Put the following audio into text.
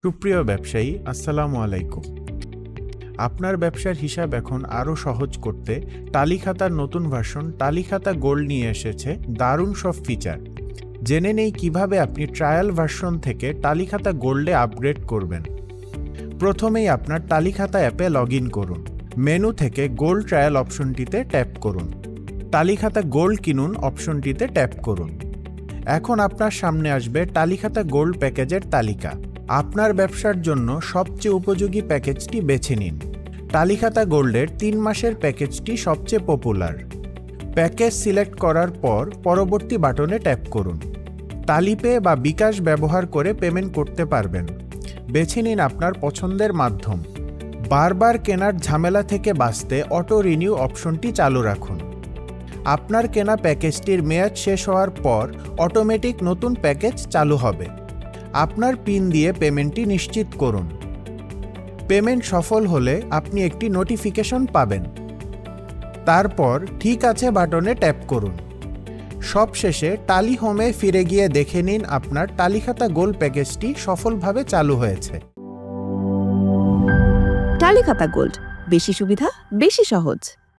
সুপ্রিয় ব্যবসায়ী, আসসালামু আলাইকুম। আপনার ব্যবসার হিসাব এখন আরও সহজ করতে টালি খাতার নতুন ভার্সন টালি খাতা গোল্ড নিয়ে এসেছে দারুণ সব ফিচার। জেনে নেই কিভাবে আপনি ট্রায়াল ভার্সন থেকে টালি খাতা গোল্ডে আপগ্রেড করবেন। প্রথমেই আপনার টালি খাতা অ্যাপে লগ ইন করুন। মেনু থেকে গোল্ড ট্রায়াল অপশনটিতে ট্যাপ করুন। টালি খাতা গোল্ড কিনুন অপশনটিতে ট্যাপ করুন। এখন আপনার সামনে আসবে টালি খাতা গোল্ড প্যাকেজের তালিকা। আপনার ব্যবসার জন্য সবচেয়ে উপযোগী প্যাকেজটি বেছে নিন। টালি খাতা গোল্ডের 3 মাসের প্যাকেজটি সবচেয়ে পপুলার। প্যাকেজ সিলেক্ট করার পর পরবর্তী বাটনে ট্যাপ করুন। টালিপে বা বিকাশ ব্যবহার করে পেমেন্ট করতে পারবেন। বেছে নিন আপনার পছন্দের মাধ্যম। বারবার কেনার ঝামেলা থেকে বাঁচতে অটো রিনিউ অপশনটি চালু রাখুন। আপনার কেনা প্যাকেজটির মেয়াদ শেষ হওয়ার পর অটোমেটিক নতুন প্যাকেজ চালু হবে। আপনার পিন দিয়ে পেমেন্টটি নিশ্চিত করুন। পেমেন্ট সফল হলে আপনি একটি নোটিফিকেশন পাবেন। তারপর ঠিক আছে বাটনে ট্যাপ করুন। সবশেষে টালি হোমে ফিরে গিয়ে দেখে নিন আপনার টালি খাতা গোল্ড প্যাকেজটি সফলভাবে চালু হয়েছে। টালি খাতা গোল্ড, বেশি সুবিধা, বেশি সহজ।